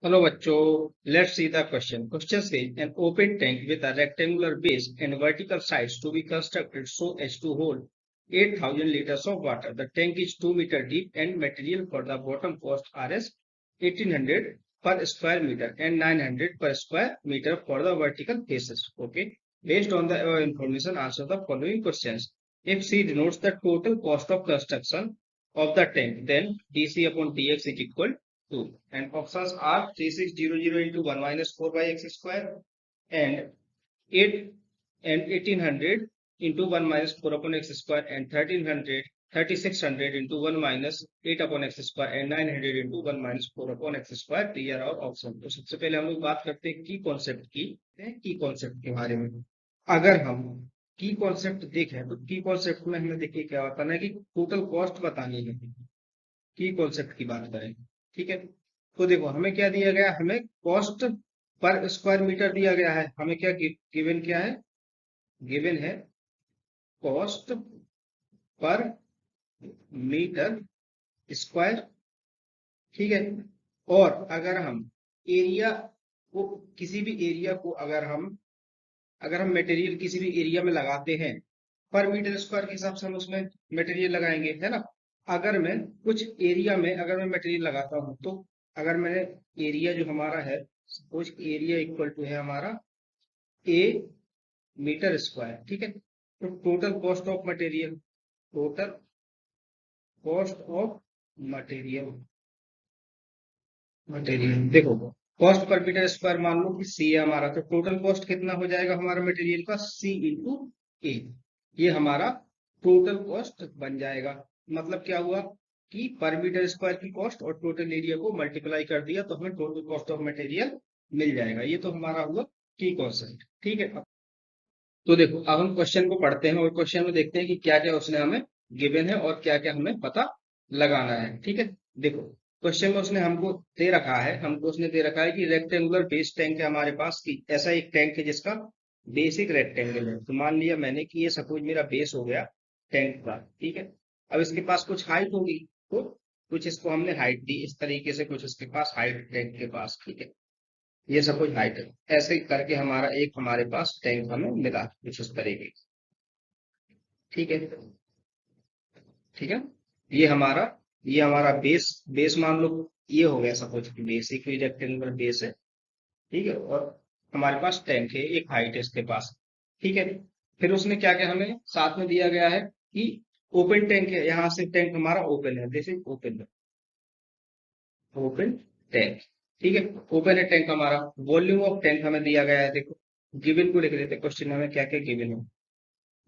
Hello bachcho, let's see the question. Question says an open tank with a rectangular base and vertical sides to be constructed so as to hold 8,000 liters of water. The tank is 2 meter deep and material for the bottom cost Rs 1800 per square meter and 900 per square meter for the vertical faces. Okay. Based on the information, answer the following questions. If C denotes the total cost of construction of the tank, then dc upon dx is equal 2. And options are 3600 into 1 minus 4 by x square and 8 and 1800 into 1 minus 4 upon x square and 3600 into 1 minus 8 upon x square and 900 into 1 minus 4 upon x square. ये रहा option. तो सबसे पहले हम लोग बात करते हैं की कॉन्सेप्ट के बारे में। अगर हम की कॉन्सेप्ट देखें तो की कॉन्सेप्ट में हमें देखिए क्या होता है कि टोटल कॉस्ट बतानी है। की कॉन्सेप्ट की बात करें, ठीक है, तो देखो हमें क्या दिया गया, हमें कॉस्ट पर स्क्वायर मीटर दिया गया है। हमें क्या गिवन क्या है, गिवन है कॉस्ट पर मीटर स्क्वायर, ठीक है। और अगर हम एरिया को, किसी भी एरिया को अगर हम मटेरियल किसी भी एरिया में लगाते हैं पर मीटर स्क्वायर के हिसाब से हम उसमें मटेरियल लगाएंगे, है ना। अगर मैं कुछ एरिया में अगर मैं मटेरियल लगाता हूं तो अगर मैंने एरिया जो हमारा है, सपोज एरिया इक्वल टू है हमारा ए मीटर स्क्वायर, ठीक है। तो total cost of material, total cost of material, material देखो कॉस्ट पर मीटर स्क्वायर मान लो कि सी है हमारा, तो टोटल कॉस्ट कितना हो जाएगा हमारा मटेरियल का, सी इंटू ए। ये हमारा टोटल कॉस्ट बन जाएगा। मतलब क्या हुआ कि पर मीटर स्क्वायर की कॉस्ट और टोटल एरिया को मल्टीप्लाई कर दिया तो हमें टोटल कॉस्ट ऑफ मटेरियल मिल जाएगा। ये तो हमारा हुआ की कॉन्सेप्ट, ठीक है। तो देखो अब हम क्वेश्चन को पढ़ते हैं और क्वेश्चन में देखते हैं कि क्या क्या उसने हमें गिवन है और क्या क्या हमें पता लगाना है, ठीक है। देखो क्वेश्चन में उसने हमको दे रखा है, हमको उसने दे रखा है कि रेक्टेंगुलर बेस टैंक है हमारे पास, की ऐसा एक टैंक है जिसका बेसिक रेक्टेंगल है। तो मान लिया मैंने कि ये सपोज मेरा बेस हो गया टैंक का, ठीक है। अब इसके पास कुछ हाइट होगी, तो कुछ इसको हमने हाइट दी इस तरीके से, कुछ इसके पास हाइट टैंक के पास, ठीक है। ये सब कुछ हाइट है, ऐसे करके हमारा एक हमारे पास टैंक हमें मिला कुछ इस तरीके से, ठीक है, ठीक है। ये हमारा ये हमारा बेस बेस मान लो ये हो गया, सपोज कि बेसिक रेक्टेंगुलर बेस है, ठीक है। और हमारे पास टैंक है, एक हाइट है इसके पास, ठीक है। फिर उसने क्या क्या हमें साथ में दिया गया है कि ओपन टैंक है, यहाँ से टैंक हमारा ओपन है, this is open, open tank, ठीक है। ओपन है टैंक हमारा। वॉल्यूम ऑफ टैंक हमें दिया गया है, देखो गिवन को लिख लेते हैं क्वेश्चन में हमें क्या क्या गिवन है।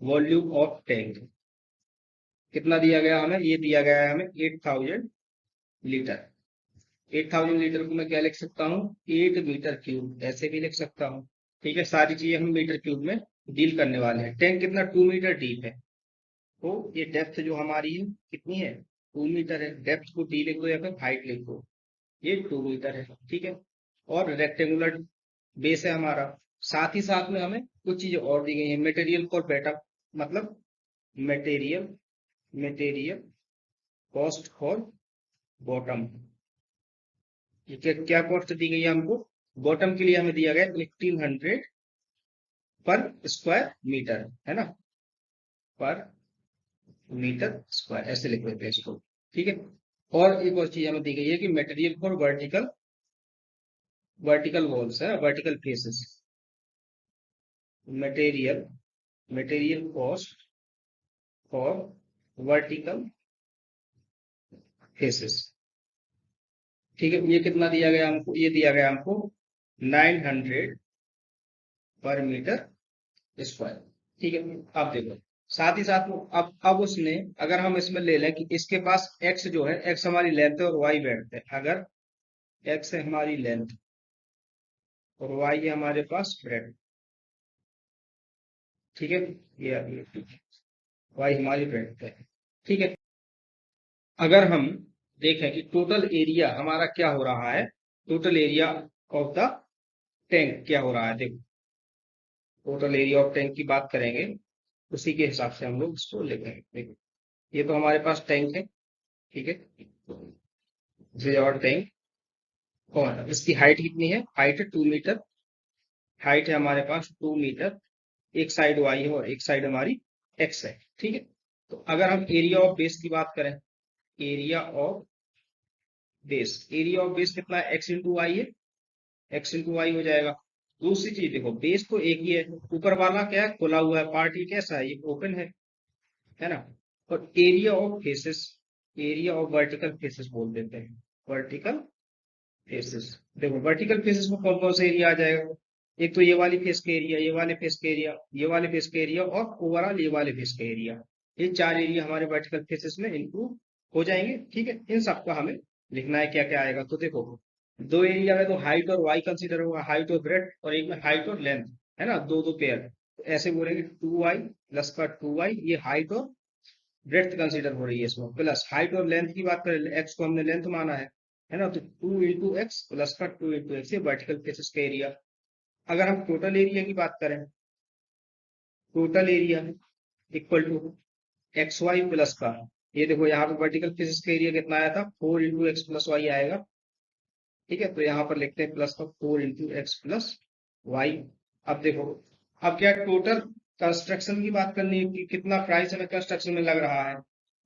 वॉल्यूम ऑफ टैंक कितना दिया गया हमें, ये दिया गया है हमें 8,000 लीटर। 8,000 लीटर को मैं क्या लिख सकता हूँ, 8 मीटर क्यूब, ऐसे भी लिख सकता हूँ, ठीक है। सारी चीजें हम मीटर क्यूब में डील करने वाले हैं। टैंक कितना 2 मीटर डीप है, तो ये डेप्थ जो हमारी है कितनी है, 2 मीटर है। डेप्थ को डी लिख दो या फिर हाइट लिख दो, ये 2 मीटर है, ठीक है। और रेक्टेंगुलर बेस है हमारा। साथ ही साथ में हमें कुछ चीजें और दी गई है, मटेरियल फॉर बेटर, मतलब material material cost for bottom. ये क्या कॉस्ट दी गई है हमको, बॉटम के लिए हमें दिया गया 1800 पर स्क्वायर मीटर, है ना, पर मीटर स्क्वायर, ऐसे लिख लेते हैं इसको, ठीक है। और एक और चीज हमें दी गई है कि material for vertical vertical walls है, vertical faces, material material cost for vertical faces, ठीक है। ये कितना दिया गया हमको, ये दिया गया हमको 900 पर मीटर स्क्वायर, ठीक है। अब देखो साथ ही साथ में अब उसने, अगर हम इसमें ले लें कि इसके पास x जो है, x हमारी लेंथ है और y ब्रेड्थ है। अगर x है हमारी लेंथ और y है हमारे पास ब्रेड्थ, ठीक है, ये y हमारी ब्रेड्थ है, ठीक है। अगर हम देखें कि टोटल एरिया हमारा क्या हो रहा है, total area of the tank क्या हो रहा है, देखो टोटल एरिया ऑफ टैंक की बात करेंगे, उसी के हिसाब से हम लोग इसको लिखेंगे। देखो ये तो हमारे पास टैंक है, ठीक है, दिस इज आवर टैंक। और इसकी हाइट कितनी है, हाइट है 2 मीटर, हाइट है हमारे पास 2 मीटर, एक साइड वाई है और एक साइड हमारी एक्स है, ठीक है। तो अगर हम एरिया ऑफ बेस की बात करें, area of base, area of base कितना है, एक्स इंटू वाई है, एक्स इंटू वाई हो जाएगा। दूसरी चीज देखो, बेस तो एक ही है, ऊपर वाला क्या है, खुला हुआ है पार्ट, ये कैसा है, ये ओपन है ना। और area of faces, area of vertical faces बोल देते हैं, वर्टिकल फेसेस। देखो वर्टिकल फेसेस में कौन कौन सा एरिया आ जाएगा, एक तो ये वाली फेस का एरिया, ये वाले फेस का एरिया, ये वाले फेस का एरिया और ओवरऑल ये वाले फेस का एरिया, ये चार एरिया हमारे वर्टिकल फेसेस में इंक्लूड हो जाएंगे, ठीक है। इन सबका हमें लिखना है क्या क्या आएगा। तो देखो दो एरिया में तो हाइट और वाई कंसीडर होगा, हाइट और ब्रेड, और एक में हाइट और लेंथ, है ना, दो दो पेयर। तो ऐसे बोलेंगे 2y प्लस का 2y, ये हाइट और ब्रेड्थ कंसीडर हो रही है इसमें, प्लस हाइट और लेंथ की बात करें, एक्स को हमने लेंथ माना है ना, तो 2 इंटू एक्स प्लस का 2 इंटू एक्स, ये वर्टिकल फेसेस का एरिया। अगर हम टोटल एरिया की बात करें, total area equal to X Y plus का, ये देखो यहाँ पे वर्टिकल फेसेस का एरिया कितना आया था, 4 इंटू एक्स प्लस वाई आएगा, ठीक है। तो यहाँ पर लिखते हैं प्लस का 4 इंटू एक्स प्लस वाई। अब देखो, अब क्या टोटल कंस्ट्रक्शन की बात करनी है कि कितना प्राइस हमें कंस्ट्रक्शन में लग रहा है।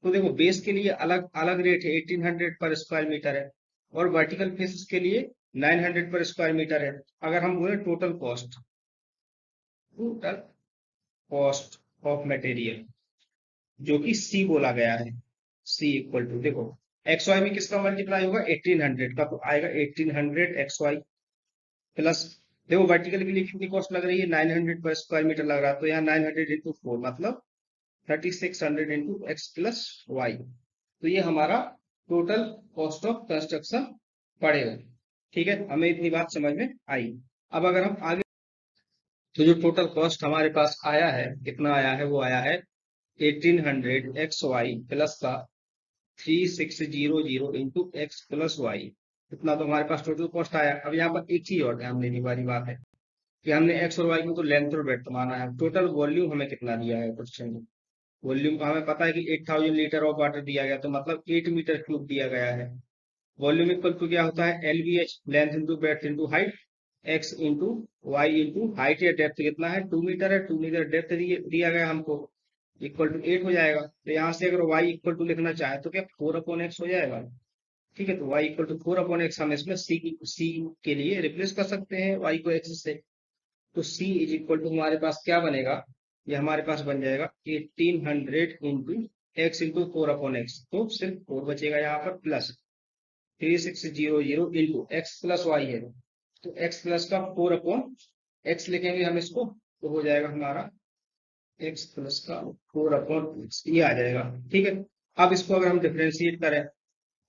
तो देखो बेस के लिए अलग अलग रेट है, 1800 पर स्क्वायर मीटर है, और वर्टिकल फेसेस के लिए 900 पर स्क्वायर मीटर है। अगर हम बोले total cost, total cost of material, जो कि सी बोला गया है, सी इक्वल टू, देखो एक्स वाई में किसका मल्टीप्लाई होगा, 1800 का, तो आएगा 1800 एक्स वाई प्लस, देखो वर्टिकल के लिए कितनी कॉस्ट लग रही है, 900 पर स्क्वायर मीटर लग रहा है, तो यहाँ 900 इंटू 4 मतलब 3600 इंटू एक्स प्लस वाई। तो ये हमारा टोटल कॉस्ट ऑफ कंस्ट्रक्शन पड़ेगा, ठीक है। हमें इतनी बात समझ में आई। अब अगर हम आगे, तो जो टोटल कॉस्ट हमारे पास आया है, कितना आया है, वो आया है 1800 एक्स वाई प्लस का 3600 इंटू एक्स प्लस वाई। इतना तो हमारे पास टोटल कॉस्ट आया। अब यहाँ पर एक चीज और ध्यान देने वाली बात है कि हमने एक्स और वाई को तो लेंथ और ब्रेड्थ माना है, टोटल वॉल्यूम हमें कितना दिया है क्वेश्चन में, वॉल्यूम का हमें पता है कि 8000 लीटर ऑफ वाटर दिया गया, तो मतलब 8 मीटर क्यूब दिया गया है। वॉल्यूम इक्वल टू क्या होता है, LVH, length into breadth into height, x into y into height या डेप्थ कितना है, 2 मीटर है, 2 मीटर डेप्थ दिया गया हमको, इक्वल टू 8 हो जाएगा। तो यहाँ से अगर y इक्वल टू लिखना चाहे तो क्या 4/x हो जाएगा, ठीक है। तो y इक्वल टू 4/x हम इसमें c के लिए रिप्लेस कर सकते हैं y को x से। तो c इज इक्वल टू हमारे पास क्या बनेगा, ये हमारे पास बन जाएगा 1800 इंटू एक्स इंटू 4/x, तो सिर्फ 4 बचेगा यहाँ पर, plus 3600 into X plus Y है, तो x प्लस का 4/x लिखेंगे हम इसको, तो हो जाएगा हमारा x प्लस का 4/x, ये आ जाएगा, ठीक है। अब इसको अगर हम डिफ्रेंशिएट करें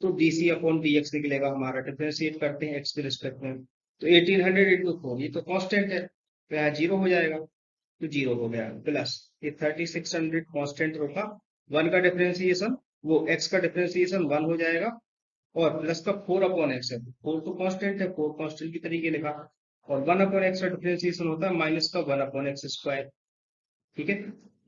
तो dc/dx निकलेगा हमारा, डिफ्रेंशिएट करते हैं x के रिस्पेक्ट में, तो 1800 इंटू 4, ये तो कांस्टेंट है, तो यहाँ 0 हो जाएगा, तो 0 हो गया, प्लस ये 3600 कांस्टेंट होगा, 1 का डिफ्रेंशिएशन, वो x का डिफ्रेंशिएशन 1 हो जाएगा, और प्लस का 4/x है, 4 तो कांस्टेंट है, 4 कांस्टेंट की तरीके लिखा, और 1/x का डिफ्रेंशिएशन होता है माइनस का 1/x स्क्वायर, ठीक है।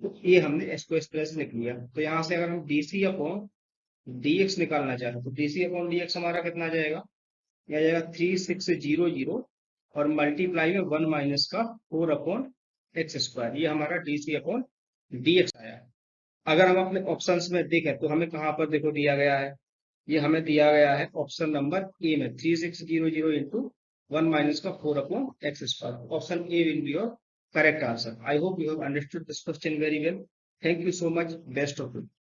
तो ये हमने इसको एक्सप्रेस लिख लिया। तो यहाँ से अगर हम dc/dx निकालना चाहें तो dc/dx हमारा कितना आ जाएगा, ये आ जाएगा 3600 और मल्टीप्लाई में 1 माइनस का 4/x स्क्वायर, ये हमारा dc/dx आया। अगर हम अपने ऑप्शंस में देखें तो हमें कहाँ पर देखो दिया गया है, ये हमें दिया गया है ऑप्शन नंबर ए में, 3600 इंटू 1 माइनस का 4/x square. Option A will be your correct answer. I hope you have understood this question very well. Thank you so much. Best of luck.